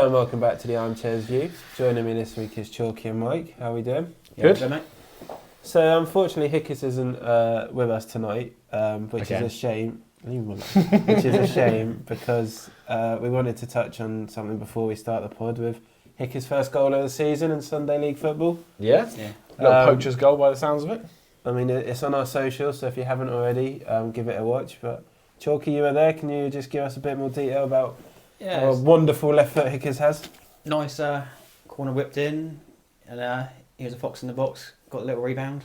Hello and welcome back to the Armchairs View. Joining me this week is Chalky and Mike. How are we doing? Good. Mate. So unfortunately Hickes isn't with us tonight, which is a shame. Which is a shame because we wanted to touch on something before we start the pod with Hickes' first goal of the season in Sunday League football. Yeah. Little poacher's goal by the sounds of it. I mean, it's on our socials, so if you haven't already, give it a watch. But Chalky, you were there. Can you just give us a bit more detail about how wonderful left foot Hickes has? Nice corner whipped in, and he was a fox in the box. Got a little rebound.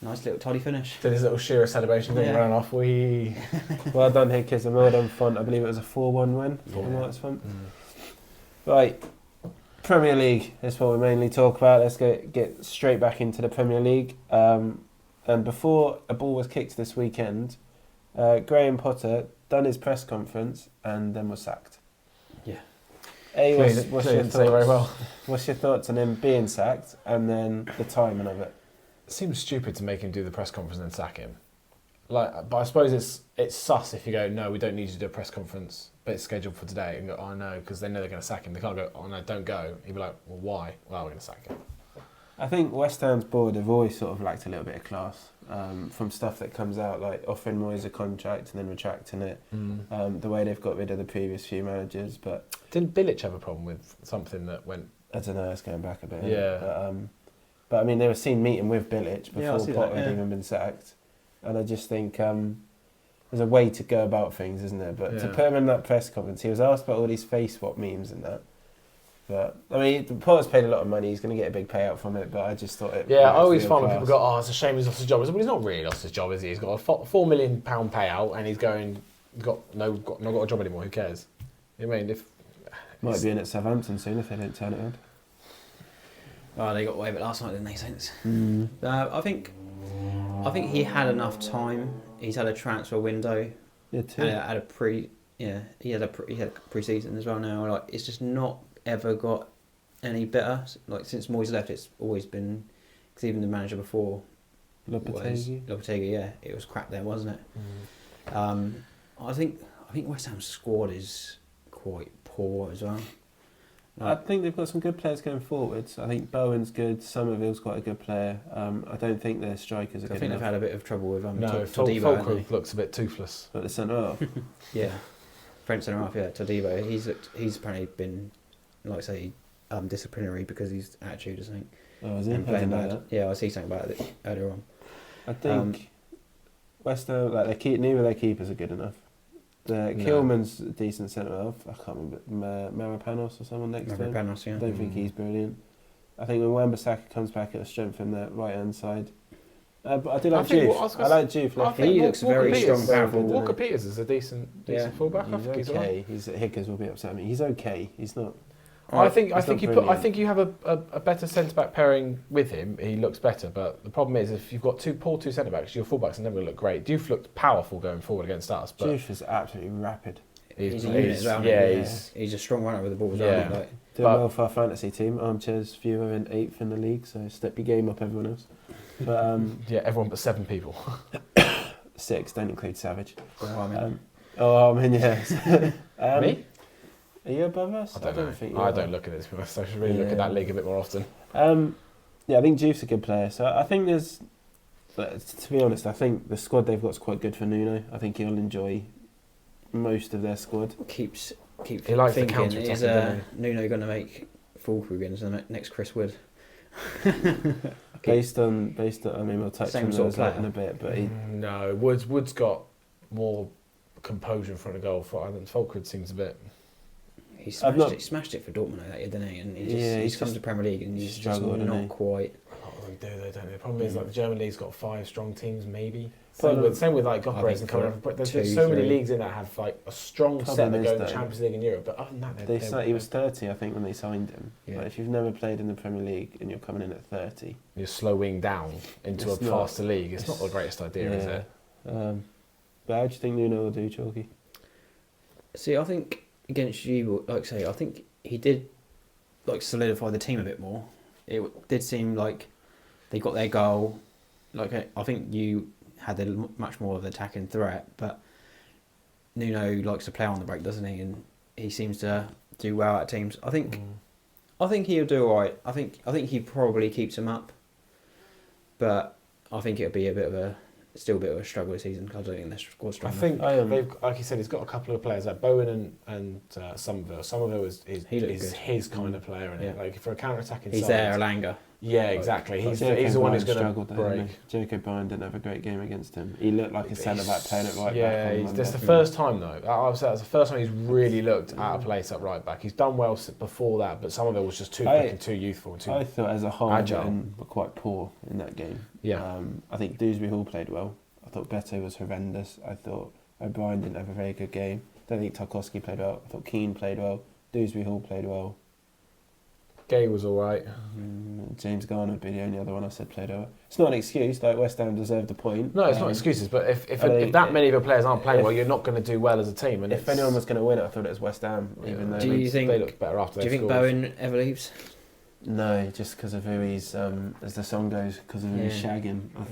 Nice little tidy finish. Did his little Shearer celebration thing, ran off. Well done, Hickes, and well done, Font. I believe it was a 4-1 win. Font. Right, Premier League is what we mainly talk about. Let's get straight back into the Premier League. And before a ball was kicked this weekend, Graham Potter done his press conference and then was sacked. Yeah. What's your thoughts? Very well. What's your thoughts on him being sacked and then the timing of it? It seems stupid to make him do the press conference and then sack him. But I suppose it's sus if you go, no, we don't need you to do a press conference, but it's scheduled for today, and go, oh no, because they know they're going to sack him. They can't go, oh no, don't go. He'd be like, well, why? Well, we're going to sack him. I think West Ham's board have always sort of lacked a little bit of class from stuff that comes out, like offering Moyes a contract and then retracting it. The way they've got rid of the previous few managers, but didn't Bilic have a problem with something that went? I don't know. It's going back a bit. Yeah. But I mean, they were seen meeting with Bilic before Potter had even been sacked, and I just think there's a way to go about things, isn't there? But to put him in that press conference, he was asked about all these face swap memes and that. But I mean, Potter's paid a lot of money. He's going to get a big payout from it. But I just thought it. Yeah, I always find when people go, "Oh, it's a shame he's lost his job." Well, he's not really lost his job, is he? He's got a £4 million payout, and he's got a job anymore. Who cares? I mean, might be in at Southampton soon if they don't turn it around. Oh, they got away with it last night, didn't they, Saints? I think he had enough time. He's had a transfer window. Yeah, too. And had he had a pre-season as well now. Like, it's just not ever got any better. Like, since Moyes left, it's always been, because even the manager before Lopetegui, it was crap there, wasn't it? I think West Ham's squad is quite poor as well. I think they've got some good players going forwards. I think Bowen's good. Somerville's quite a good player. I don't think their strikers are good enough. I think they've had a bit of trouble with Todibo. Fulkrug looks a bit toothless. At the centre half. Yeah, French centre half. Yeah, Todibo. He's apparently been, like I say, disciplinary because his attitude, I think. Oh, is he? And playing bad. Yeah, I see something about it earlier on. I think West Ham, neither of their keepers are good enough. Kilman's a decent centre half. I can't remember Marapanos or someone next to him. Marapanos, yeah. I don't think he's brilliant. I think when Wan-Bissaka comes back, it'll strengthen the right hand side. But I do like Juve. I like Juve. He looks very strong, powerful. Walker Peters is a decent fullback. He's okay. Hickes will be upset at me. He's okay. He's not. I think you have a better centre back pairing with him. He looks better, but the problem is if you've got two centre backs, your fullbacks are never going to look great. Diouf looked powerful going forward against us, but Diouf is absolutely rapid. He's a unit as well. He's a strong runner with the ball as well. Doing well for our fantasy team. Armchairs View are in 8th in the league, so step your game up, everyone else. But everyone but 7 people. 6, don't include Savage. Me? Are you above us? I don't look at it, so I should really look at that league a bit more often. I think Juve's a good player. So I think to be honest, I think the squad they've got is quite good for Nuno. I think he'll enjoy most of their squad. Keeps he likes thinking, the counter-attacking, Nuno going to make Fulkrug into the next Chris Wood? Based on, I mean, we'll touch on those in a bit, but no, Wood's got more composure in front of goal. Fulkrug seems a bit. He smashed it for Dortmund that year, didn't he? And he's come to Premier League and he's struggled, not quite. A lot of them do, though, don't they? The problem is, the German league's got 5 strong teams, maybe. Same with like Gokkeres and coming up. There's so many leagues in that have like a strong set that go in the Champions League in Europe. But other than that, he was 30, I think, when they signed him. Yeah. Like, if you've never played in the Premier League and you're coming in at 30, you're slowing down into a faster league. It's not the greatest idea, is it? But how do you think Nuno will do, Chalky? See, I think against you, like I say, I think he did solidify the team a bit more. It did seem like they got their goal. I think you had much more of the attacking threat, but Nuno likes to play on the break, doesn't he? And he seems to do well at teams. I think he'll do all right. I think he probably keeps him up, but I think it'll be still a bit of a struggle this season because I don't think their squad's strong I think enough. they've, like you said, he's got a couple of players like Bowen and Somerville. Somerville is his kind of player, isn't it? Like for a counter-attacking He's side. there, Alanga. Yeah, exactly. He's the one who's going to break. Jacob Bryan didn't have a great game against him. He looked like a centre-back playing it right back. Yeah, that's the first time though. I would say that's the first time he's really looked out of place at right back. He's done well before that, but Somerville was just too quick and too youthful. And too I thought as a whole agile. were quite poor in that game. Yeah. I think Dewsbury Hall played well. I thought Beto was horrendous. I thought O'Brien didn't have a very good game. Don't think Tarkowski played well. I thought Keane played well. Dewsbury Hall played well. Gay was all right. James Garner would be the only other one I said played well. It's not an excuse. Like West Ham deserved a point. No, it's not excuses. But if that many of your players aren't playing well, you're not going to do well as a team. And if anyone was going to win it, I thought it was West Ham. Yeah. Even though they looked better after. Do you think Bowen ever leaves? No, just because of who he's, as the song goes, because of who he's shagging. I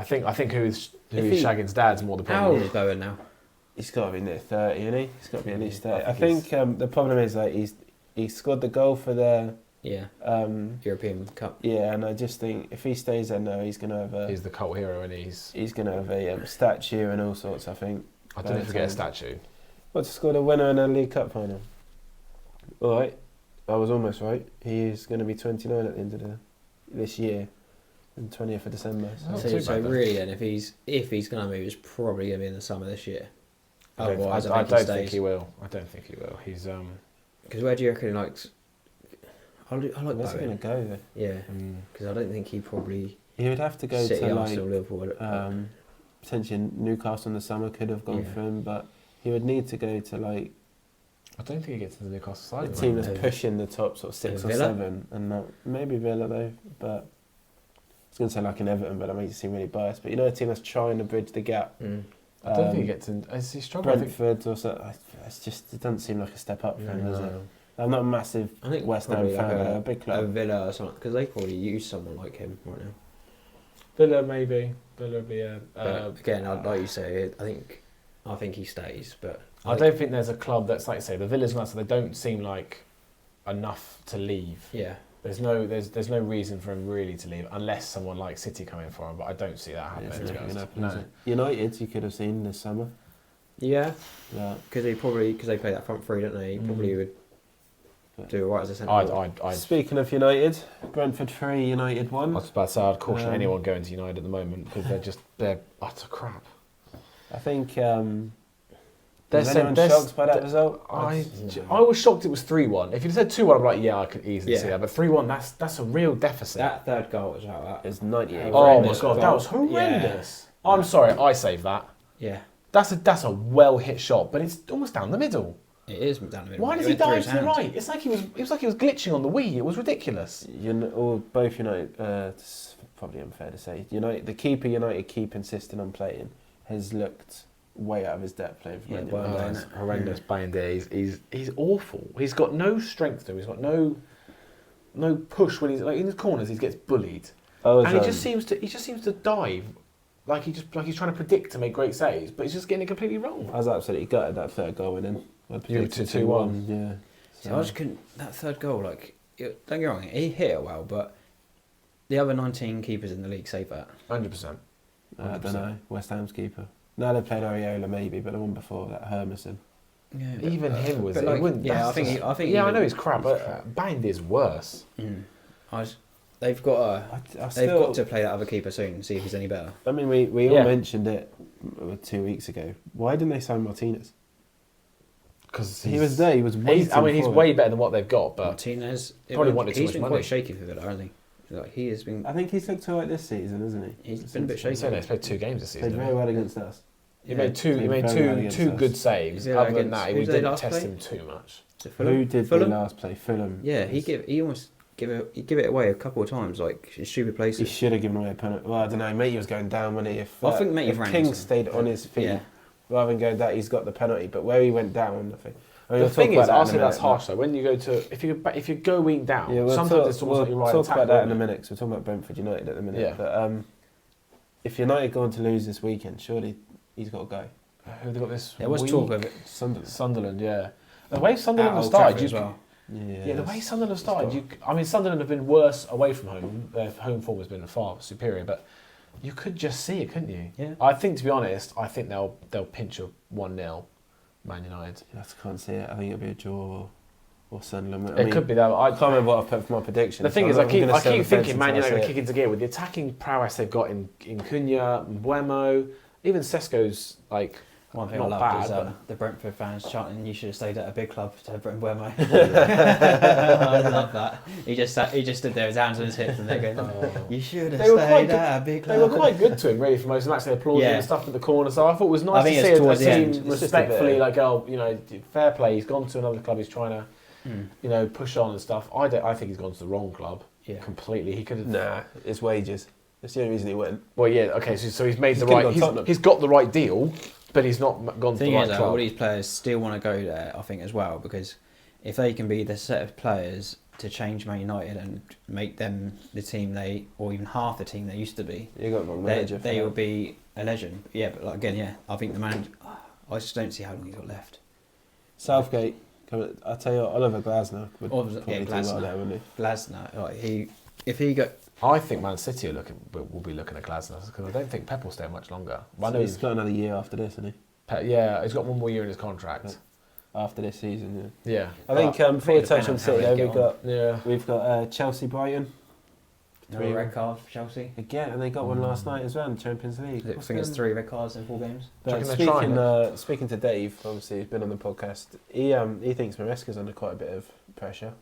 think who he's shagging's dad's more the How problem. old is Bowen now? He's got to be near 30, isn't he? He's got to be at least 30. I think think the problem is like he scored the goal for the European Cup. Yeah, and I just think if he stays there now, he's going to have he's the cult hero, and he's going to have a statue and all sorts. I think. I don't forget a statue. What, to score the winner in a League Cup final? All right. I was almost right. He is going to be 29 at the end of this year, on 20th of December. So really, then, if he's going to move, it's probably going to be in the summer this year. Otherwise, I don't think he will. I don't think he will. He's because where do you reckon he likes? I like Where's he going to go though? Yeah, because I don't think he probably. He would have to go City, to Arsenal, Liverpool. Potentially Newcastle in the summer could have gone for him, but he would need to go to like. I don't think he gets to the Newcastle side. A team that's pushing the top sort of 6 or 7, and not maybe Villa though. But I was going to say like an Everton, but that makes it seem really biased. But you know, a team that's trying to bridge the gap. I don't think he gets in. Is he struggling? Brentford or so. It's just, it doesn't seem like a step up for him, does it? I'm not a massive West Ham fan, but a big club. A Villa or something, because they probably use someone like him right now. Villa maybe. Villa would be a. Again, like you say, I think he stays, but I don't think there's a club that's like you say the Villa's nice. So they don't seem like enough to leave. Yeah. There's no reason for him really to leave unless someone like City come in for him, but I don't see that happening. No. United, you could have seen this summer. Yeah. Because they play that front three, don't they? He probably would do all right as a centre. Speaking of United, Brentford 3, United 1. I was about to say I'd caution anyone going to United at the moment because they're utter crap. I think. Was anyone shocked by that result? I was shocked it was 3-1. If you'd said 2-1, I'd be like, yeah, I could easily see that. But 3-1, that's a real deficit. That third goal was like that. It's 98. Oh my god, that was horrendous. Yeah. I'm sorry, I saved that. Yeah. That's a well hit shot, but it's almost down the middle. It is down the middle. Why does he dive to the right? It was like he was glitching on the Wii. It was ridiculous. Both United. It's probably unfair to say. The keeper United keep insisting on playing has looked way out of his depth playing for Man United. Horrendous playing there. He's awful. He's got no strength to him. He's got no push when he's like in the corners. He gets bullied, and he just seems to dive like he's trying to predict to make great saves, but he's just getting it completely wrong. I was absolutely gutted that third goal went in. You to 2-1. Yeah. So I just couldn't. That third goal, don't get me wrong, he hit it well, but the other 19 keepers in the league save that. 100%. I don't know. West Ham's keeper. No, they played Areola maybe, but the one before that, Hermison. Yeah, even him was. I think. I know he's crap, but Band is worse. They've got to play that other keeper soon and see if he's any better. I mean, we all mentioned it 2 weeks ago. Why didn't they sign Martinez? Because he was there. He was waiting. He's way better than what they've got. But Martinez probably wanted too much money. He's been quite shaky for Villa, hasn't he? Like he has been. I think he's looked alright this season, hasn't he? He's been a bit shaky. He's played 2 games this season. Played very well against us. He made two good saves. Other than that, we didn't test him too much. Who did the last play? Fulham. Yeah, he almost give it away a couple of times, like in stupid places. He should have given away a penalty. Well, I don't know. Matey was going down when he. I think Matey if King stayed on his feet rather than going down, he's got the penalty. But where he went down, I think. The thing is, I'll say that's harsh though. When you go to if you're going down, sometimes it's almost like you're right. We'll talk about that in a minute. Because we're talking about Brentford United at the minute. Yeah. But if United go on to lose this weekend, surely he's got to go. Who have they got this? There was talk of it. Sunderland, yeah. The way Sunderland have Old started, Trafford as well. yeah, the way Sunderland have started, I mean, Sunderland have been worse away from home. Their home form has been far superior, but you could just see it, couldn't you? Yeah. I think, to be honest, I think they'll pinch a 1-0 Man United. I just can't see it. I think it'll be a draw or Sunderland. It could be that. I can't remember what I've put for my prediction. The thing is, I'm I keep gonna sit on the fence thinking Man until I United see will it. kick into gear with the attacking prowess they've got in Cunha, Mbeumo, even Sesko's like One thing not I bad. loved is But the Brentford fans chanting, "You should have stayed at a big club to have Mbeumo." I love that. He just stood there, his hands on his hips, and they're going, "You should have They were quite stayed good- at a big club." they were quite good to him really for most of the match. They applauded him and stuff at the corner. So I thought it was I nice to think see it's a towards the team end. It's just a respectfully bit- like, oh, you know, fair play. He's gone to another club. He's trying to, you know, push on and stuff. I think he's gone to the wrong club. Yeah. Completely. He could have. Nah, it's wages. That's the only reason he went. Well, yeah. Okay. So he's made He the could've right. gone Tottenham. He's got the right deal, but he's not gone to The the thing right is, though, club. all these players still want to go there, I think, as well, because if they can be the set of players to change Man United and make them the team or even half the team they used to be, You got the wrong they manager. for that. will be a legend. Yeah, but like, again, yeah, I think the manager. I just don't see how long he's got left. Southgate. I tell you what, Oliver Glasner would Oliver- probably yeah, do well Glasner. there, wouldn't Glasner, like if he got. I think Man City will be looking at Glasner because I don't think Pep will stay much longer. he? I know He's got another year after this, isn't he? yeah, he's got one more year in his contract. After this season, yeah. Yeah, I think before we touch on depending on City, how they though, get we've got Chelsea Brighton No red card for Chelsea. again, and they got one last night as well in the Champions League. I think it's 3 red cards in 4 games. Do you But reckon they're trying speaking to Dave, obviously he's been on the podcast. He thinks Maresca's under quite a bit of pressure.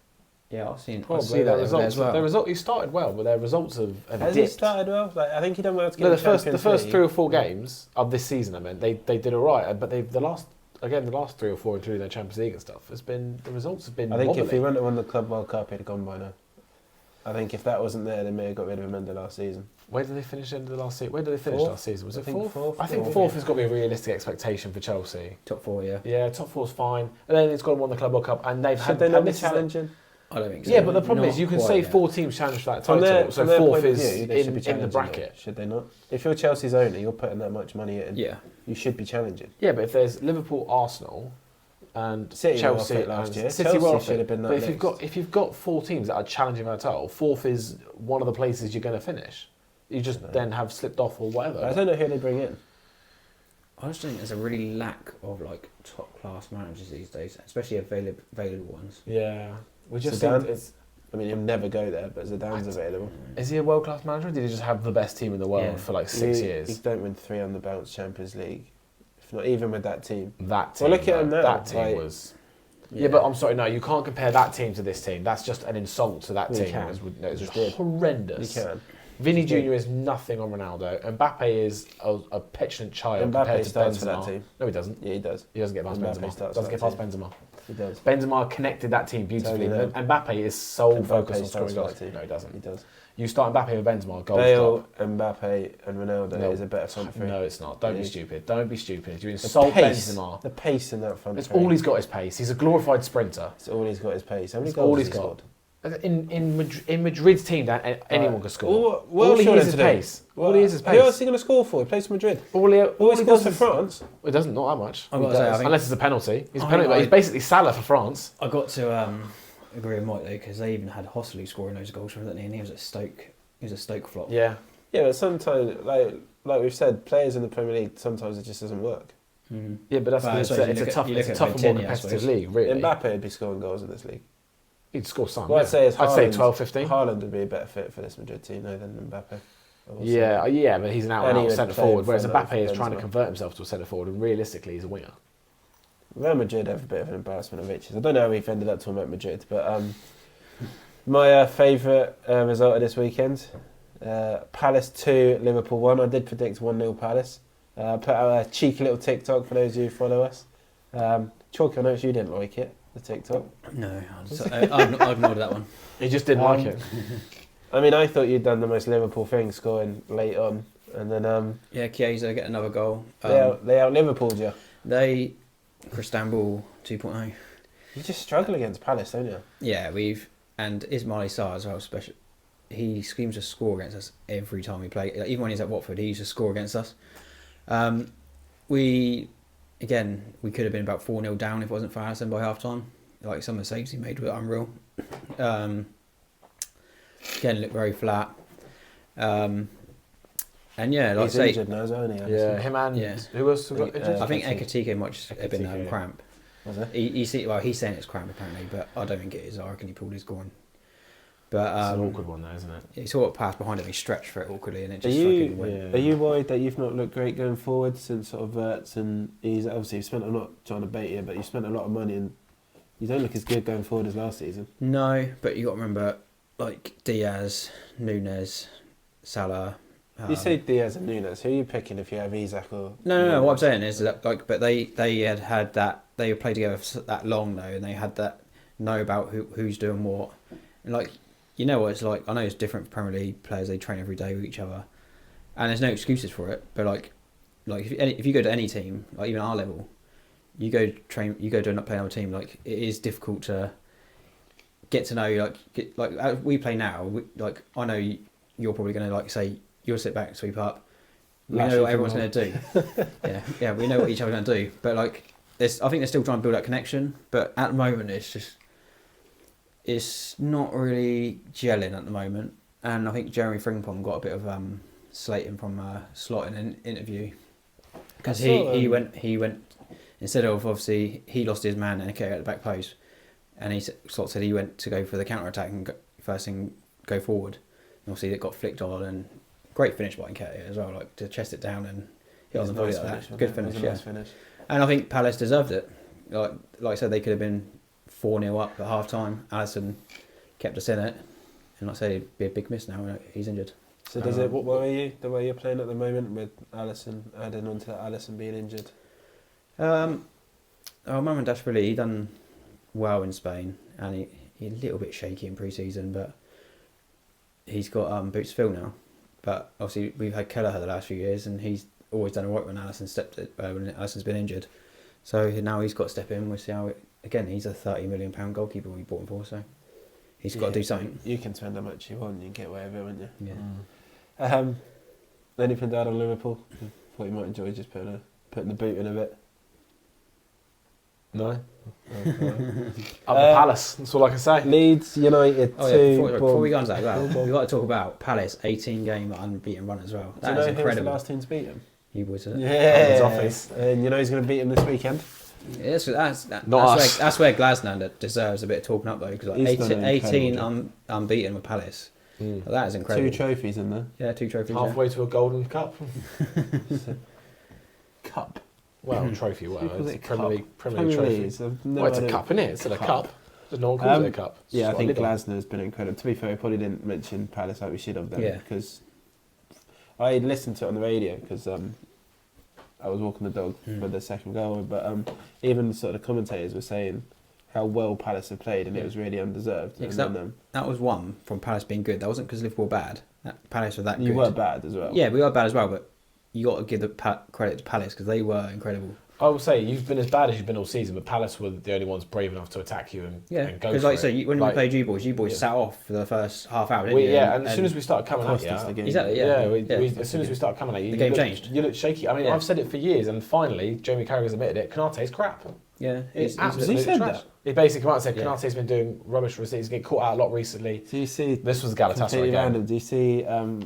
Yeah, I've seen. I probably see that their as well. He started well, but their results have Has he dipped. started well? Like, I think he done well to get No, the Champions first League. 3 or 4 games of this season, I meant they did all right, but the last 3 or 4, including their Champions League and stuff, the results have been. I think wobbly. if he wouldn't have won the Club World Cup, he'd have gone by now. I think if that wasn't there, they may have got rid of him end of last season. Where did they finish end of the last season? Where did they finish Fourth? last season? Was I it think fourth I think or- fourth has got to be a realistic expectation for Chelsea. Top 4, yeah. Yeah, top 4's fine, and then it's got to win the Club World Cup, and they've Should had. they not and be this is the- challenging? I don't think so. Yeah, but the problem Not is you can quite say yet. 4 teams challenge for that From title, their, so from their fourth point of is view, they should be in the challenging, bracket. though, should they not? If you're Chelsea's owner, you're putting that much money in. Yeah. You should be challenging. Yeah, but if there's Liverpool, Arsenal, and City were off Chelsea it last year. City Chelsea were off should it. have been that But next. if you've got 4 teams that are challenging for a title, fourth is one of the places you're going to finish. You just then have slipped off or whatever. I don't know who they bring in. I just think there's a really lack of like top class managers these days, especially available ones. Yeah, we just Zidane? think it's. I mean, he'll never go there, but Zidane's available. Is he a world class manager? Or did he just have the best team in the world Yeah. for like 6 You years? don't win 3 on the bounce Champions League. If not even with that team. That team. Well, look at him now, That team like- was. Yeah, but I'm sorry, no, you can't compare that team to this team. That's just an insult to that You team. can. It's You did. horrendous. You can. Vinny You did. Jr. is nothing on Ronaldo. Mbappe is a petulant child Mbappe compared to starts Benzema. for that team. No, he doesn't. Yeah, he does. He doesn't get past Mbappe Benzema. starts Doesn't for get that past Benzema. He does. Benzema connected that team beautifully. Totally And Mbappe is sole focused on scoring starts for goals. that team. No, he doesn't. He does. You start Mbappe with Benzema, goals Bale, drop. Mbappe, and Ronaldo No. is a better front three. No, it's not. Don't be Yeah. stupid. Don't be stupid. You The insult pace, Benzema. the pace in that front It's three. all he's got is pace. He's a glorified sprinter. It's all he's got is pace. How many It's goals all has he's he got. scored? In Madrid's team, that anyone can score. What all he else is is to do? pace. All he is Who else pace. is he going to score for? He plays for Madrid. All he Scores does for is- France. It doesn't, not that much. I've got to say, I think Unless it's a penalty. He's a I- penalty, but I- he's basically Salah for France. I got to agree with Mike though, because they even had Hossley scoring those goals for them, didn't he? And he was at Stoke. He was a Stoke flop. Yeah. Yeah, but sometimes, like we've said, players in the Premier League, sometimes it just doesn't work. Mm. Yeah, but that's Well, I it's suppose a you look at- tough, you it's a look at tougher, more Coutinho, I competitive suppose. league, really. Mbappe would be scoring goals in this league. He'd score some. What I'd say is I'd say Haaland- 12, 15. Haaland would be a better fit for this Madrid team though than Mbappe. I will say. Yeah, but he's an And he out-and-out would centre play forward, in whereas front of Mbappe is trying to Benzema. convert himself to a centre forward, and realistically, he's a winger. Real Madrid have a bit of an embarrassment of riches. I don't know how we've ended up talking about Madrid, but my favourite result of this weekend, Palace 2, Liverpool 1. I did predict 1-0 Palace. Put out a cheeky little TikTok for those of you who follow us. Chalky, I noticed you didn't like it, the TikTok. No, I ignored that one. He just didn't like it. I mean, I thought you'd done the most Liverpool thing, scoring late on, and then Yeah, Chiesa get another goal. they out Liverpooled you. They Cristambul 2.0. You just struggle against Palace, don't you? Yeah, and Ismail Sarr as well. Special, he schemes to score against us every time we play. Like, even when he's at Watford, he used to score against us. We again, we could have been about 4-0 down if it wasn't for Alisson by half time. Like some of the saves he made were unreal. Again, looked very flat. And yeah, like He's I say, injured now, isn't he? Yeah, him and who else got injured? I think Ekatike might just have been Ekatike. cramp. Was it? He's saying it's cramp apparently, but I don't think it is. I reckon he pulled his groin. But It's an awkward one, though, isn't it? he sort of passed behind him, he stretched for it awkwardly, and it just Are fucking went. Yeah. Are you worried that you've not looked great going forward since sort of Verts and he's obviously you've spent a lot trying to bait you, but you spent a lot of money and you don't look as good going forward as last season. No, but you got to remember, like Diaz, Nunes, Salah. You say Diaz and Nunes. Who are you picking if you have Isak or? No. What I'm saying is that, like, but they had that they played together for that long though, and they had that know about who's doing what, and like. You know what it's like. I know it's different for Premier League players. They train every day with each other, and there's no excuses for it. But like if you go to any team, like even our level, you go to play another team. Like it is difficult to get to know. Like as we play now. Like I know you're probably going to like say you'll sit back, sweep up. We know what everyone's going to do. yeah. We know what each other's going to do. But like I think they're still trying to build that connection. But at the moment, it's not really gelling at the moment, and I think Jeremy Frimpong got a bit of slating from Slot in an interview because he went instead of obviously he lost his man and at the back post, and Slot said he went to go for the counter attack and first thing go forward, and obviously it got flicked on and great finish by Nketiah as well, like to chest it down and hit on the volley like that. Good finish, yeah. And I think Palace deserved it. Like I said, they could have been 4-0 up at half time. Alisson kept us in it, and like I say, it'd be a big miss now. He's injured. So does it worry you the way you're playing at the moment with Alisson adding on to Alisson being injured? Mamadou Dashvili, he done well in Spain, and he's a little bit shaky in pre-season, but he's got boots to fill now. But obviously we've had Kelleher the last few years, and he's always done alright when Alisson's been injured. So now he's got to step in. We'll see how. Again, he's a £30 million goalkeeper we bought him for, so he's got to do something. You can spend how much you want, you can get away with it, won't you? Yeah. Anything down on Liverpool? Thought you might enjoy just putting the boot in a bit. No. Up the Palace. That's all I can say. Leeds United 2. Before we go on to that, we've got to talk about Palace 18-game unbeaten run as well. That is incredible. Who was the last team to beat him? He was. Yeah. Office. And you know he's going to beat him this weekend. Yeah, that's where Glasner deserves a bit of talking up though, because like 18 unbeaten with Palace. That is incredible. 2 trophies in there. Yeah, 2 trophies. Halfway to a golden cup. Cup. Well, trophy. Well, it's Premier League trophy. Well, it's a cup, isn't it? It's a cup. No one calls it a cup. Yeah, I think Glasner has been incredible. To be fair, we probably didn't mention Palace like we should have done. Yeah. Because I listened to it on the radio because I was walking the dog for the second goal, but even sort of the commentators were saying how well Palace have played, and it was really undeserved. Yeah, that was one from Palace being good. That wasn't because Liverpool were bad. Palace were that good. You were bad as well. Yeah, we were bad as well, but you got to give the credit to Palace because they were incredible. I will say you've been as bad as you've been all season, but Palace were the only ones brave enough to attack you and go for it. Because like I say, when we played you boys sat off for the first half hour, didn't you? Yeah, and as soon as we started coming at you, as soon as we started coming at you, the game changed. You looked shaky. I mean, I've said it for years, and finally, Jamie Carragher's admitted it. Kanate's crap. Yeah, he's absolutely trash. That? He basically come out and said Kanate's been doing rubbish for us. He's getting caught out a lot recently. Do you see? This was Galatasaray game. Do you see?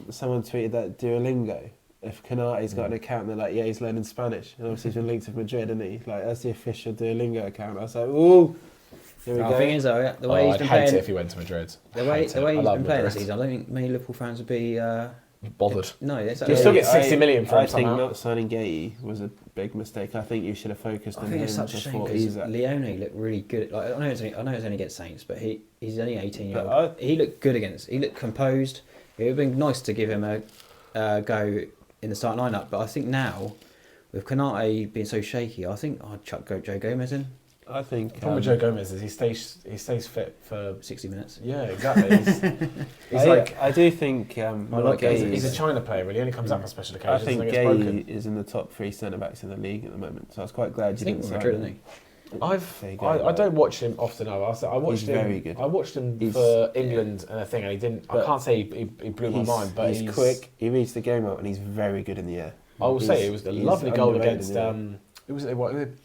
Someone tweeted that Duolingo. If Kanate's got an account, they're like, he's learning Spanish. And obviously he's been linked to Madrid, isn't he? Like, that's the official Duolingo account. I was like, ooh, here we go. The thing is, though, the way he's been playing... I'd hate it if he went to Madrid. The way he's been playing this season, I don't think many Liverpool fans would be... bothered. No, you still get 60 million from him somehow. I think not signing Gay was a big mistake. I think you should have focused on him. I think it's such a shame because Leone looked really good. Like, I know it's only against Saints, but he's only 18-year-old. He looked good he looked composed. It would have been nice to give him a go in the starting lineup, but I think now with Konate being so shaky, I think I'd chuck Joe Gomez in. I think the problem with Joe Gomez is he stays fit for 60 minutes. Yeah, exactly. I do think he's a China player. Really, he only comes out for special occasions. I think Gay is in the top 3 centre backs in the league at the moment, so I was quite glad you didn't sign him. I don't watch him often. I watched him. Very good. I watched him for England and a thing, and he didn't. I can't say he blew my mind, but he's quick. He reads the game out, and he's very good in the air. I will say it was a lovely goal against It was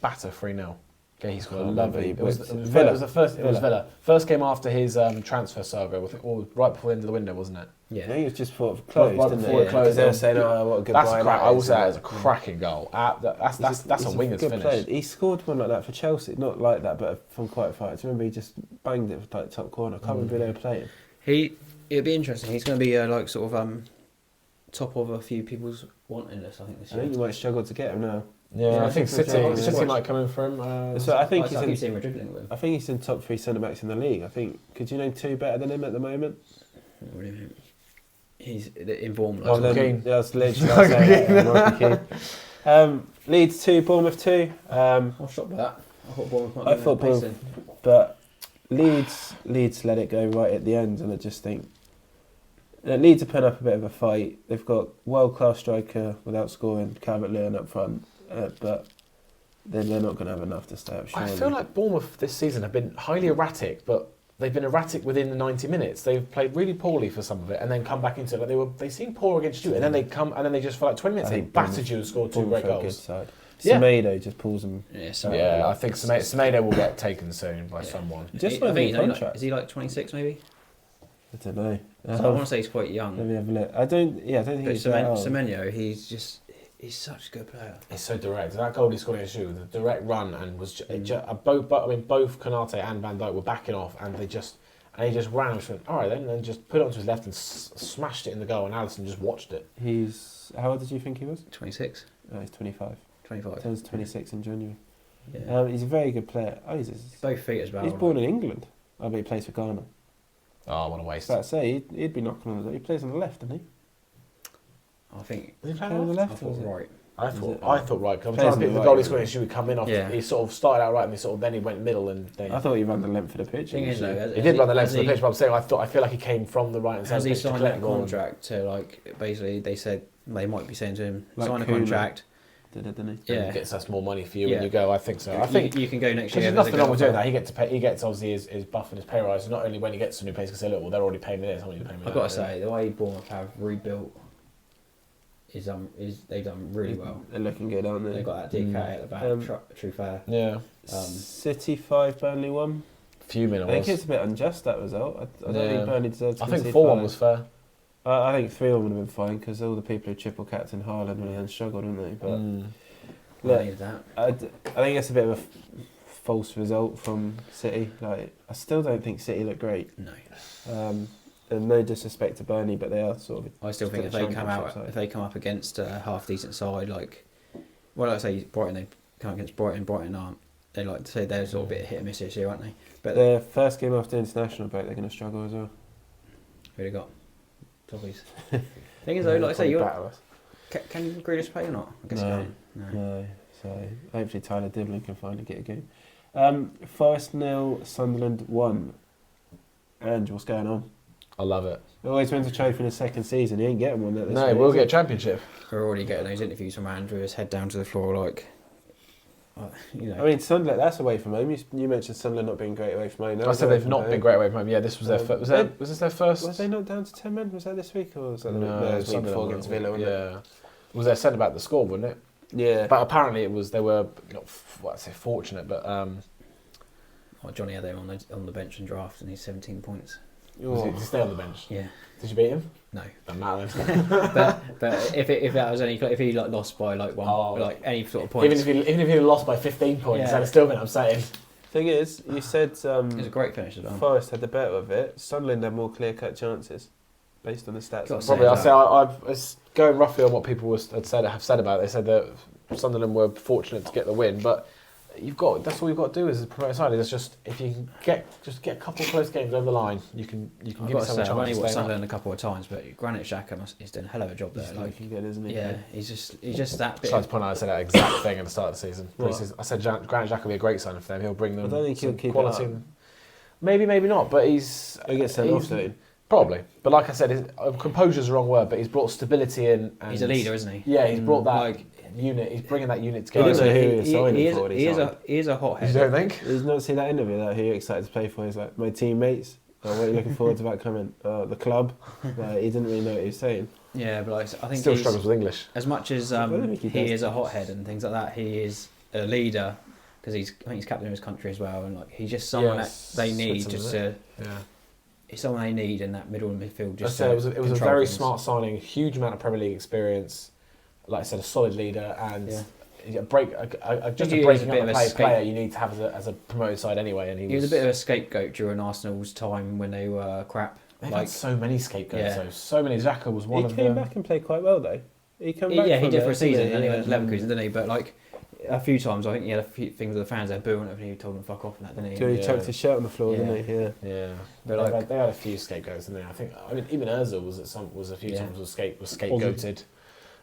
batter 3-0. Okay, he scored a Oh, lovely. maybe. It was Villa. the first. It was Villa. Villa. First game after his transfer saga, or right before the end of the window, wasn't it? I Yeah. think it was just before it closed, Right didn't before it? it closed, Because they were yeah. saying, "Oh, what a good That's buy a that I would is," say and that is a cracking goal. That's a winger's good finish. player. He scored one like that for Chelsea, not like that, but from quite far. Do you remember he just banged it for like top corner? I can't remember who they were playing. It'd be interesting. He's going to be like sort of top of a few people's wanting list, I think, this I year. think you might struggle to get him now. Yeah, I think City City might come in for him. So I think I keep he's seeing we're dribbling with him. I think he's in top 3 centre backs in the league. I think. Could you name 2 better than him at the moment? What do you mean? He's in form. Michael Like, Keane. Yeah, that's literally Michael Keane. Leeds 2, Bournemouth 2. I was shocked by that. I thought Bournemouth might I be thought pacing. But Leeds let it go right at the end, and I just think Leeds are putting up a bit of a fight. They've got world-class striker without scoring, Calvert-Lewin up front, but they're not going to have enough to stay up. I Surely. feel like Bournemouth this season have been highly erratic, but they've been erratic within the 90 minutes. They've played really poorly for some of it, and then come back into it. Like they seemed poor against you, and then they just for like 20 minutes I they think battered you and scored 2 Bournemouth great are a good goals. side. Yeah. Semedo just pulls them. Yeah, so Yeah, I think Semedo will get taken soon by someone. Just I by think the he's only contract. Is he like 26 maybe? I don't know. So I want to say he's quite young. Let me have a look. I don't think But he's that old. Semenyo, he's such a good player. It's so direct. That goal he scored against you, the direct run, and was both Konate and Van Dijk were backing off, and he just ran and went, all right then, and just put it onto his left and smashed it in the goal, and Alisson just watched it. How old did you think he was? 26, No, he's 25. 25. Turns 26 in January. Yeah. He's a very good player. Oh, Both feet as well. he's born in England. I bet he plays for Ghana. Oh, what a waste! So I'd say he'd be knocking on the. He plays on the left, doesn't he? I think Did he play Play on the I left. thought was it? right. I Is thought it? right. Because I was Plays trying on to pick the the goal he right, scored against you. Would come in off. Yeah. He sort of started out right, and then he went middle, and then I thought he ran the length of the pitch. Thing is, though, he did run the length has of the pitch. But I'm saying I feel like he came from the right hand side Has of the he pitch to signed collect that the ball. contract to like basically they said they might be saying to him Like sign a Kuma. contract. Did it, didn't he? Yeah. And gets us more money for you Yeah. when you go. I think so. I think you can go next because year. there's as a nothing wrong with good doing offer. that. He gets to pay. He gets obviously his buff and his pay rise. Not only when he gets to a new place, because well, they're already paying me this. How much you paying me? I've got to say the way Bournemouth have rebuilt is they've done really well. They're looking good, aren't they? They've got that DK at the back, true fair. Yeah. City 5, Burnley 1. Fuming. I think it's a bit unjust, that result. I don't Yeah. think Burnley deserved to I think concede 4-1 5. was fair. I think 3-1 would have been fine because all the people who triple captain Haaland really then struggled, didn't they? But I look, needed that. I think it's a bit of a false result from City. Like, I still don't think City look great. No, And no disrespect to Burnley, but they are sort of. I still think if still they a come championship out side. if they come up against a half decent side like I say Brighton, they come against Brighton. Brighton aren't. They like to say they're sort of a bit hit and miss this year, aren't they? But Their first game after international break, they're going to struggle as well. who they got? Toffees. Thing is though, like I say, Probably you're batter us. can Grealish play or not? I guess No. he can't. No, so hopefully Tyler Dibblin can finally get a game. Forest 0, Sunderland 1. And what's going on? I love it. He always wins a trophy in his second season. He ain't getting one at this No, rate, we'll is get a he? championship. We're already getting those interviews from Andrew, his head down to the floor, like, you know. I mean, Sunderland, that's away from home. You mentioned Sunderland not being great away from home. I said they've not been great away from home. Yeah, this was their first. Was this their first? Was they not down to 10 men? Was that this week? Or was that the week? No, No, it was the week Sunderland before were- against Villa, wasn't it? Yeah. Was their centre back the score, wouldn't it? Yeah. But apparently it was. They were not. What I say, fortunate, but Johnny had him on the bench and draft, and he's 17 points. was he, did he stay on the bench? Yeah, Did you beat him? no. Doesn't matter then. but if that was if he like lost by like one, Oh. like any sort of points, even if he lost by 15 points, Yeah. that'd have still been upsetting. Thing is, you said it was a great finish as well. Forest had the better of it. Sunderland had more clear-cut chances, based on the stats. Got to Probably, that. I'll say it's going roughly on what people have said about it. They said that Sunderland were fortunate to get the win, but that's all you've got to do as a promoted side. It's just if you can get a couple of close games over the line, you can I've give got to yourself say, a I've only chance. watched to stay up. Sunderland a couple of times, but Granit Xhaka he's done a hell of a job there. He's Like, looking good, isn't he? yeah, he's just that I bit. tried to point out I said that exact thing at the start of the season. What? Pre-season. I said Granit Xhaka will be a great signing for them. He'll bring them. I don't think he'll some keep it quality. up. Maybe not, but he's He'll get sent off soon. probably. But like I said, composure's the wrong word, but he's brought stability in. And He's a leader, isn't he? Yeah, he's brought that Like, unit. He's bringing that unit He together. didn't know who he was signing he is, for when he he is signed. he is a hothead. You don't think? Did you not see that interview that who you're excited to play for? He's like, my teammates. Oh, what are you looking forward to about coming? The club. Like, he didn't really know what he was saying. Yeah, but like, I think Still he's, struggles with English. as much as I don't think he he does. is a hothead and things like that, he is a leader because I think he's captain of his country as well, and like he's just someone that they need just to. Yeah. He's someone they need in that middle midfield. Just it was a very smart signing, huge amount of Premier League experience. Like I said, a solid leader and a breaking up the player you need to have as a promoted side anyway. And he was a bit of a scapegoat during Arsenal's time when they were crap. They've had so many scapegoats though. So many. Xhaka was one of them. He came back and played quite well though. He came back. Yeah, he did for a season and he went to Leverkusen, didn't he? But like a few times, I think he had a few things with the fans there booing and he told them fuck off and that, didn't he? He chucked his shirt on the floor, didn't he? Yeah. But they had a few scapegoats, didn't they? I mean, even Ozil was a few times was scapegoated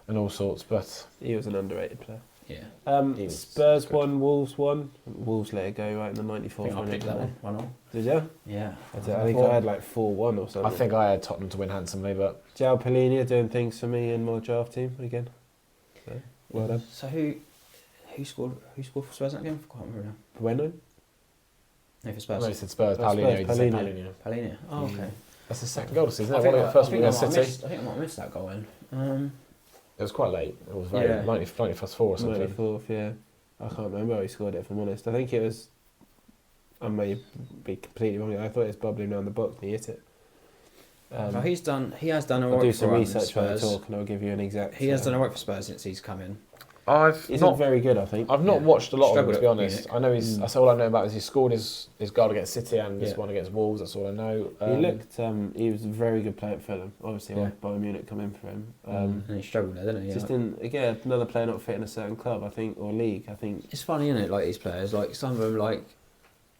and all sorts, but he was an underrated player. Yeah. Spurs won, Wolves won. Wolves let it go right in the 94th I picked that one. 1-1. Did you? Yeah. I think I had like 4-1 or something. I think I had Tottenham to win handsomely, but João Palhinha doing things for me in my draft team again. So, well done. So who scored for Spurs that game? I can't remember now. Bueno? No, for Spurs. No, he said Spurs. Palhinha. Oh, okay. That's the second goal this season. First one against City. I think I might have missed that goal then. It was quite late. It was very 90+4 or something. 94th, yeah. I can't remember how he scored it, if I'm honest. I think it was... I may be completely wrong. I thought it was bubbling around the box and he hit it. He has done a I'll right do some for research when I Spurs. talk and I'll give you an exact... He has done a right for Spurs since he's come in. He's not very good, I think. I've not watched a lot of him, to be honest. Munich. I know that's all I know about is he scored his goal against City and his one against Wolves. That's all I know. He was a very good player at Fulham. Obviously, Bayern Munich come in for him. And he struggled there, didn't he? Just again, another player not fit in a certain club, I think, or league. I think it's funny, isn't it? Like these players, like some of them, like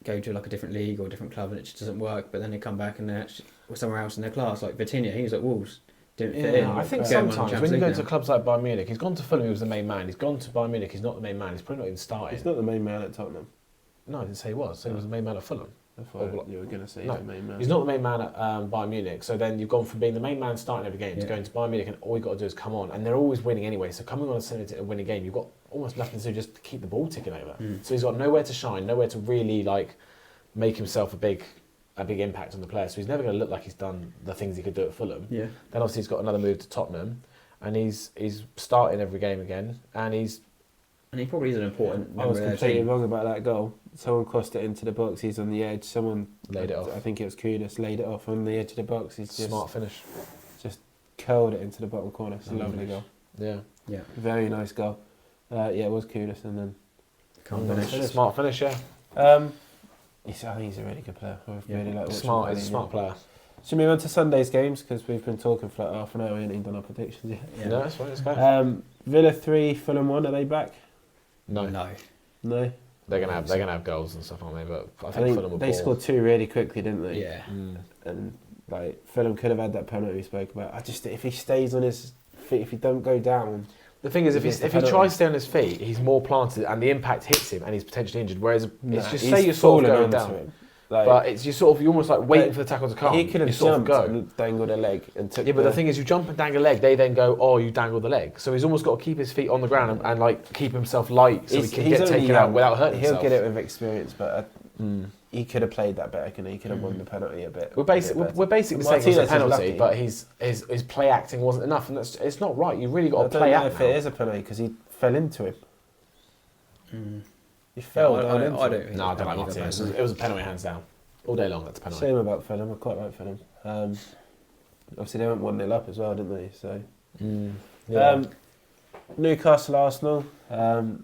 go to like a different league or a different club and it just doesn't work. But then they come back and they're actually somewhere else in their class. Like Vitinha, he was at Wolves. Didn't fit in. I think sometimes when you go to clubs like Bayern Munich, he's gone to Fulham, he was the main man. He's gone to Bayern Munich, he's not the main man. He's probably not even starting. He's not the main man at Tottenham. No, I didn't say he was. So he was the main man at Fulham. I thought you were going to say he's the main man. He's not the main man at Bayern Munich. So then you've gone from being the main man starting every game to going to Bayern Munich and all you've got to do is come on. And they're always winning anyway. So coming on and winning a game, you've got almost nothing to do just to keep the ball ticking over. So he's got nowhere to shine, nowhere to really like make himself a big impact on the player. So he's never going to look like he's done the things he could do at Fulham. Yeah. Then obviously he's got another move to Tottenham and he's starting every game again and he probably is an important member I was of their completely team. wrong about that goal. Someone crossed it into the box, he's on the edge. Someone laid it off. I think it was Kudus, laid it off on the edge of the box. He's just smart finish. Just curled it into the bottom corner. It's a lovely goal. Yeah. Very nice goal. It was Kudus and then Smart finish, yeah. I think he's a really good player. I really like He's a smart player. Should we move on to Sunday's games? Because we've been talking for like half an hour. We haven't even done our predictions yet. Yeah. No, that's fine. Let's go. Villa 3, Fulham 1. Are they back? No. No. They're gonna have goals and stuff, aren't they? But I think Fulham they scored 2 really quickly, didn't they? Yeah. And like Fulham could have had that penalty we spoke about. If he stays on his feet, if he don't go down. The thing is, if he tries to stay on his feet, he's more planted, and the impact hits him, and he's potentially injured. Whereas it's just say you're sort of going down, but it's you're almost like waiting for the tackle to come. He could have jumped and dangled a leg and took. Yeah, but the thing is, you jump and dangle a leg. They then go, "Oh, you dangled the leg." So he's almost got to keep his feet on the ground and like keep himself light, so he can get taken out without hurting himself. He'll get it with experience, but he could have played that better. He could have won the penalty a bit. We're basically saying it's a penalty, but his play acting wasn't enough, and it's not right. You really got to play out. If it is a penalty because he fell into him. He fell down into him. I don't think. No, I don't like Martinez. It was a penalty, hands down, all day long. That's a penalty. Shame about Fulham. I quite like Fulham. Obviously they went 1-0 up as well, didn't they? So. Newcastle Arsenal.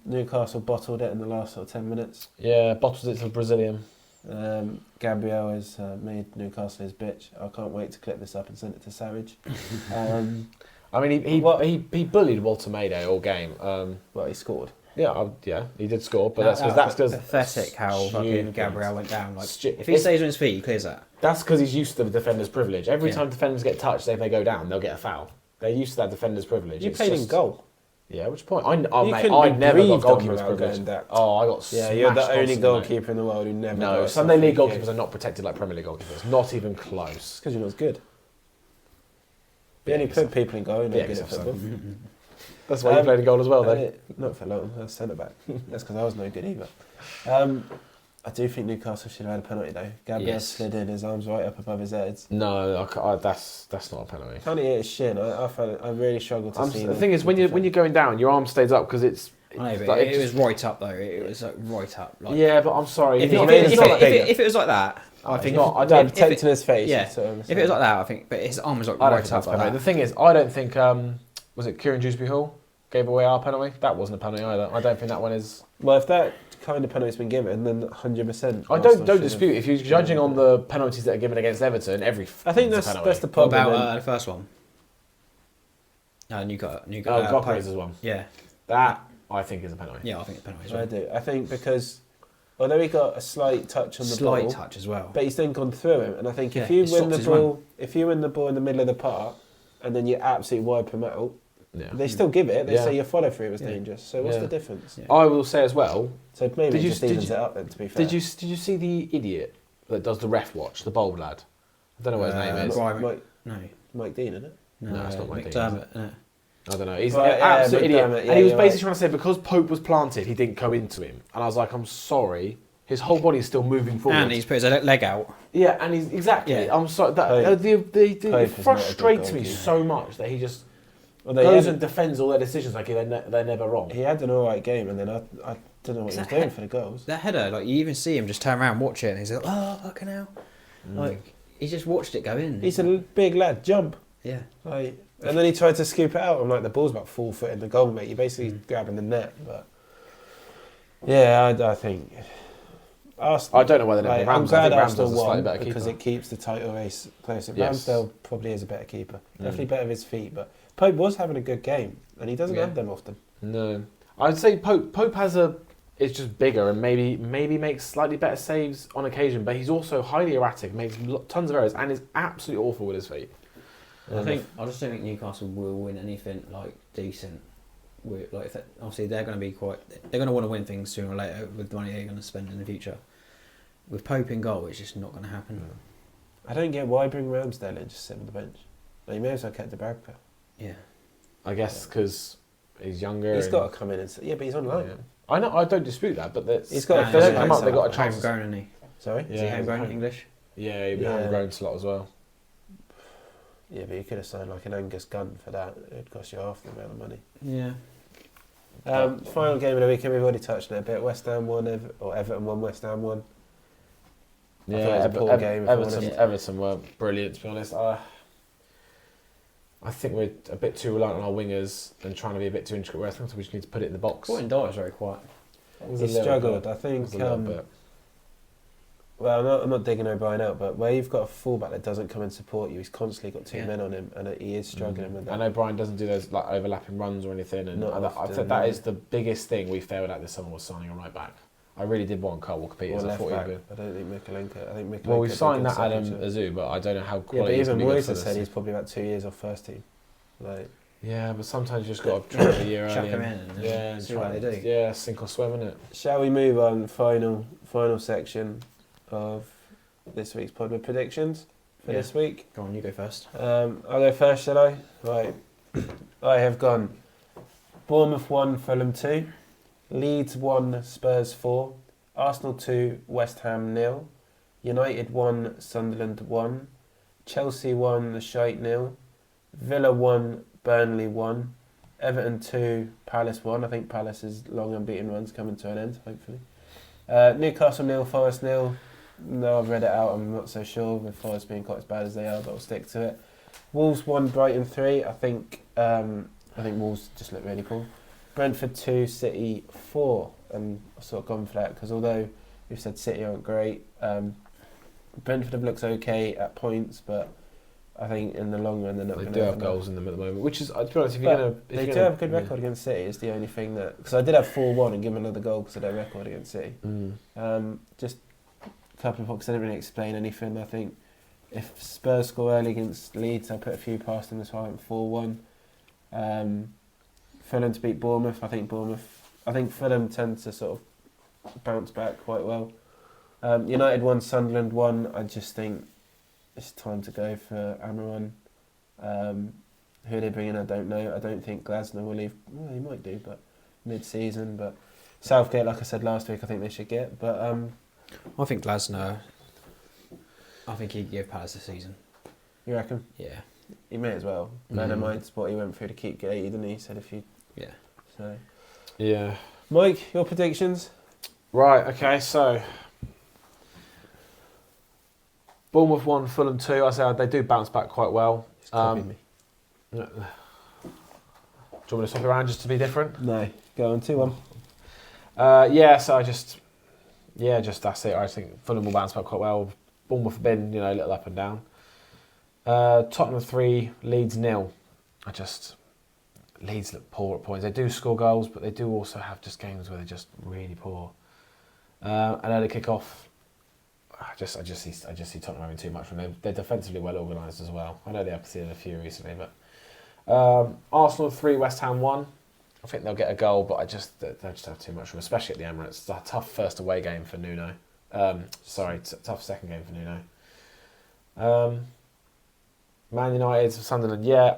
Newcastle bottled it in the last sort of 10 minutes. Yeah, bottled it to the Brazilian. Gabriel has made Newcastle his bitch. I can't wait to clip this up and send it to Savage. I mean, he bullied Walter Mayday all game. Well, he scored. Yeah, he did score, but that's because pathetic how fucking Gabriel went down. Like, if he It's- stays on his feet, he clears that. That's because he's used to the defender's privilege. Every Yeah. time defenders get touched, if they go down, they'll get a foul. They're used to that defender's privilege. You It's played in just- goal. Yeah, which point? I couldn't never be got breathed on goalkeeper's without privilege. going down. Oh, I got smashed. Yeah, you're the only constantly, mate. goalkeeper in the world who never. No, got Sunday League free kick. goalkeepers are not protected like Premier League goalkeepers. Not even close. Because you're not as good. You only put people in goal, you're not good at football. That's why you played in goal as well, then. Not for long, I was centre back. That's because I was no good either. I do think Newcastle should have had a penalty though. Gabriel slid in, his arms right up above his head. No, that's not a penalty. Penalty hit his shin. I really struggled to see. The thing is, when you're going down, your arm stays up because it's I know, but like, it was right up though. It was like right up. Like, yeah, but I'm sorry. If He it, made if, his it, look if, bigger. it, if it was like that, I think. not. I Like, don't. protecting his face. Yeah. That's what I'm If saying. it was like that, I think. But his arm was like I don't right think up that's like penalty. that. The thing is, I don't think was it Kieran Dewsbury Hall gave away our penalty. That wasn't a penalty either. I don't think that one is. Well, if that kind of penalty's been given, then 100%. I don't dispute if you're judging on the penalties that are given against Everton. I think that's the What problem. about the first one? Newcastle. Gokras' one. Yeah, That I think is a penalty. yeah, I think it's penalty as I well. do. I think because although he got a slight touch on the Slight ball, touch as well. but he's then gone through him, and I think if Yeah, you he win the stops his ball, if you win the ball in the middle of the park, and then you absolutely wipe him out, Yeah. they still give it. They Yeah. say your follow through was Yeah. dangerous. So what's Yeah. the difference? Yeah. I will say as well. So maybe Did it you- just did evens you- it up. Then, to be fair, Did you see the idiot that does the ref watch, the bald lad? I don't know what his name is. Right. Mike, No, Mike Dean, isn't it? No, it's not Mike Dean, McDermott. I don't know. He's Right, an yeah, absolute idiot. McDermott, And yeah, he was you're basically right. trying to say because Pope was planted, he didn't go into him. And I was like, I'm sorry. His whole body is still moving forward. And he's put his leg out. Yeah, and he's exactly. Yeah. I'm sorry. That Pope- it Pope is not a good frustrates me goalkeeper. so much that he just Although goes he, and defends all their decisions like they're never wrong. he had an all right game, and then I don't know what he was doing for the goals. That header, like you even see him just turn around, watch it, and he's like, "Oh, fucking hell!" Like he just watched it go in. He's a big lad, jump. Yeah. Like, and then he tried to scoop it out. I'm like, the ball's about 4 foot in the goal, mate. You're basically grabbing the net. But yeah, I think Arsenal. I don't know whether they're I'm Rams. I glad think Rams Arsenal does a slightly won better because keeper. it keeps the title race closer. Yes. Ramsdale probably is a better keeper. Definitely better with his feet. But Pope was having a good game, and he doesn't Yeah. have them often. No, I'd say Pope is just bigger and maybe makes slightly better saves on occasion, but he's also highly erratic, makes tons of errors, and is absolutely awful with his feet. I just don't think Newcastle will win anything like decent. Like if obviously they're going to be they're going to want to win things sooner or later with the money they're going to spend in the future. With Pope in goal, it's just not going to happen. I don't get why bring Ramsdale in, just sit on the bench. Like, you may as well kept the Barca. Yeah. I guess because he's younger. He's and- got to come in and yeah, but he's on loan. Yeah. I know. I don't dispute that, but He's got if to they don't come come out, up, they've got a chance. Homegrown, isn't he? Sorry. Is he homegrown English? Yeah, he'd be Yeah. homegrown slot as well. Yeah, but you could have signed like an Angus Gunn for that. It'd cost you half the amount of money. Yeah. Final game of the weekend, we've already touched on it a bit. West Ham won, Everton won, West Ham won. I thought it was a poor game, if I'm honest. Everton were brilliant, to be honest. I think we're a bit too reliant on our wingers and trying to be a bit too intricate. I think we just need to put it in the box. Gordon Dyer's very quiet. He struggled. I think. Well, I'm not digging O'Brien out, but where you've got a fullback that doesn't come and support you, he's constantly got two men on him, and he is struggling with that. I know Brian doesn't do those like overlapping runs or anything, and Not I often, think that no. is the biggest thing we failed at this summer was signing a right back. I really did want Carl Walker-Peters. Or I left thought back. he'd I don't think Mikalenko. I think Mikalenko. Well, we've signed that Adam Adam Azu, but I don't know how Yeah, but quality even he's Moyes good has said he's probably about 2 years off first team. Like, yeah, but sometimes you just got to try it a year Chuck early. him in and and see try what they do. Yeah, sink or swim, innit? shall we move on? Final section of this week's pod with predictions for this week. Go on, you go first. I'll go first, shall I? Right. I have gone Bournemouth 1, Fulham 2, Leeds 1, Spurs 4, Arsenal 2, West Ham 0, United 1, Sunderland 1, Chelsea 1, the Shite 0, Villa 1, Burnley 1, Everton 2, Palace 1. I think Palace's long unbeaten run's coming to an end, hopefully. Newcastle 0, Forest 0. No, I've read it out. I'm not so sure with Forest being quite as bad as they are, but I'll stick to it. Wolves 1, Brighton 3. I think Wolves just look really cool. Brentford 2, City 4. And I've sort of gone for that because although we've said City aren't great, Brentford looks okay at points, but I think in the long run they're not They going do to have goals in them at the moment, which is, to be honest, if you're going to... They do have a good record against City. It's the only thing that... Because I did have 4-1 and give them another goal because of their record against City. Just a couple of points. I didn't really explain anything. I think if Spurs score early against Leeds, I'll put a few past them as well. I went 4-1. Fulham to beat Bournemouth. I think Fulham tend to sort of bounce back quite well. United 1, Sunderland 1. I just think it's time to go for Amaran. Who they bring in, I don't know. I don't think Glasner will leave. Well, he might do, but mid-season. But Southgate, like I said last week, I think they should get. But I think Glasner. I think he'd give Palace a season. you reckon? Yeah. He may as well. Man, I mind what he went through to keep Gay, didn't he? He said if you. Yeah. So. Yeah. Mike, your predictions? Right, okay, so Bournemouth 1, Fulham 2. I say they do bounce back quite well. Just copied me. Do you want me to swap it around just to be different? No, go on 2-1. Yeah, so just that's it. I think Fulham will bounce back quite well. Bournemouth have been, a little up and down. Tottenham 3, Leeds 0. Leeds look poor at points. They do score goals, but they do also have just games where they're just really poor. And early kick-off, I just see Tottenham having too much from them. They're defensively well organised as well. I know they have conceded a few recently, but Arsenal 3, West Ham 1. I think they'll get a goal, but they'll just have too much room, especially at the Emirates. It's a tough first away game for Nuno. Tough second game for Nuno. Man United, Sunderland. Yeah,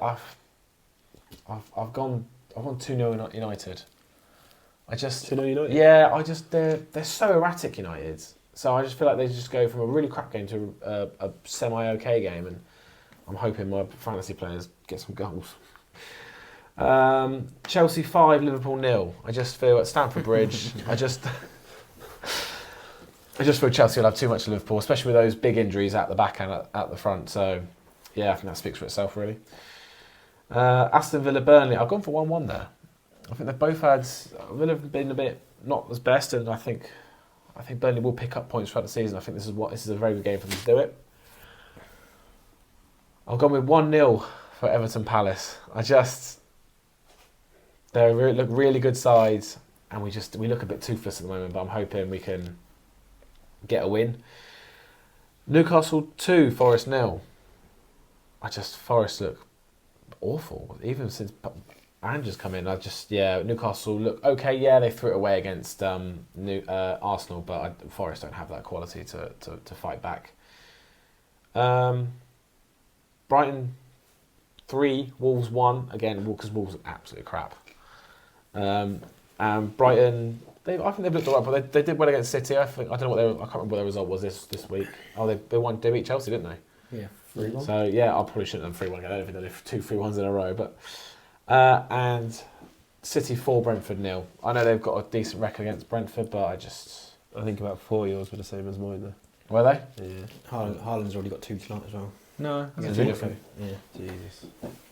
I've gone 2-0 United. 2-0 United? Yeah, they're so erratic, United. So I just feel like they just go from a really crap game to a semi-okay game, and I'm hoping my fantasy players get some goals. Chelsea 5, Liverpool 0. I just feel at Stamford Bridge, I just feel Chelsea will have too much of Liverpool, especially with those big injuries at the back and at the front. So, yeah, I think that speaks for itself, really. Aston Villa, Burnley. I've gone for 1-1 there. I think they've both had... Villa have been a bit not as best, and I think Burnley will pick up points throughout the season. I think this is a very good game for them to do it. I've gone with 1-0 for Everton Palace. They look really good sides, and we look a bit toothless at the moment, but I'm hoping we can get a win. Newcastle 2, Forest 0. Forest look awful, even since Andrew's come in. Newcastle look okay. Yeah, they threw it away against Arsenal, but Forest don't have that quality to fight back. Brighton 3, Wolves 1. Again, because Wolves are absolutely crap. And Brighton, I think they've looked alright, but they did well against City. I can't remember what their result was this week. Oh, they won. They beat Chelsea, didn't they? Yeah, 3-1. So yeah, I probably shouldn't have 3-1 again. I don't think they did 2 3-1s in a row, but and City 4, Brentford 0. I know they've got a decent record against Brentford, but I think about 4 yours were the same as mine, though. Were they? Yeah. Haaland's already got 2 tonight as well. No, Yeah, there's a few different. Yeah. Jesus.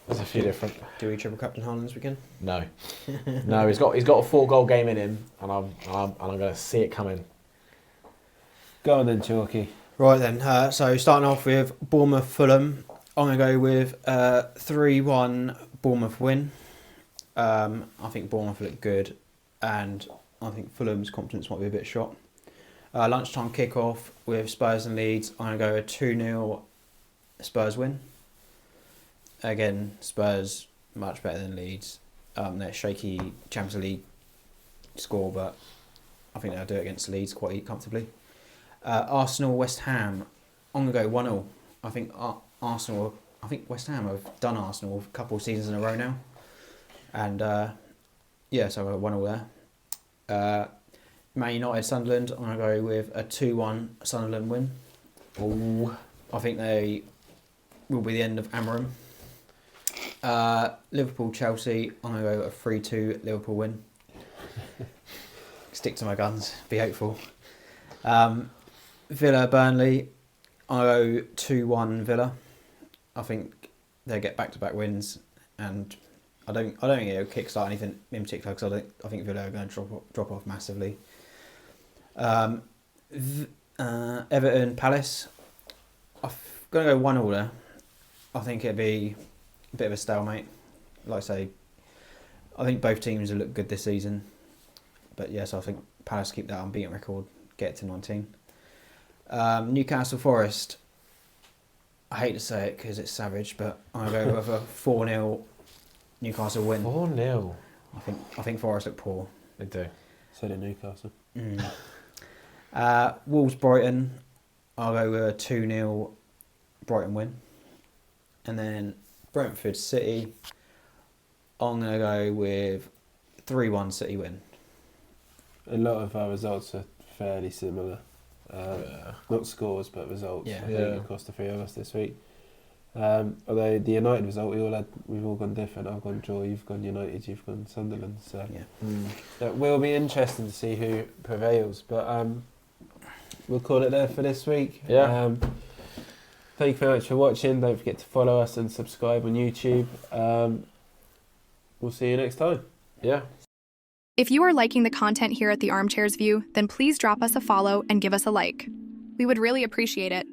There's a few different. Do we triple captain Haaland this weekend? No, no. He's got a 4-goal game in him, and I'm going to see it coming. Go on then, Chalky. Right then. So starting off with Bournemouth Fulham, I'm going to go with 3-1 Bournemouth win. I think Bournemouth look good, and I think Fulham's confidence might be a bit shot. Lunchtime kickoff with Spurs and Leeds. I'm going to go a 2-0 Spurs win. Again, Spurs much better than Leeds. They're shaky Champions League score, but I think they'll do it against Leeds quite comfortably. Arsenal West Ham. I'm gonna go 1-0. I think West Ham have done Arsenal a couple of seasons in a row now, and so I'll go 1-0 there. Man United Sunderland. I'm gonna go with a 2-1 Sunderland win. Ooh. I think they will be the end of Amorim. Liverpool Chelsea, I'm going to go a 3-2 Liverpool win. Stick to my guns, be hopeful. Villa Burnley, I'll go 2-1 Villa. I think they'll get back-to-back wins, and I don't think it'll kickstart anything in particular, because I think Villa are going to drop off massively. Everton Palace, I'm going to go 1-1 there. I think it'll be a bit of a stalemate. Like I say, I think both teams have looked good this season. But yes, I think Palace keep that unbeaten record, get to 19. Newcastle Forest, I hate to say it because it's savage, but I'm going to go with a 4-0 Newcastle win. 4-0? I think Forest look poor. They do. So did Newcastle. Wolves Brighton, I'll go with a 2-0 Brighton win. And then Brentford City, I'm going to go with 3-1 City win. A lot of our results are fairly similar. Not scores, but results. Yeah. I think across the three of us this week. Although the United result, we've all gone different. I've gone draw, you've gone United, you've gone Sunderland. So it will be interesting to see who prevails. But we'll call it there for this week. Yeah. Thank you very much for watching. Don't forget to follow us and subscribe on YouTube. We'll see you next time. Yeah. If you are liking the content here at the Armchairs View, then please drop us a follow and give us a like. We would really appreciate it.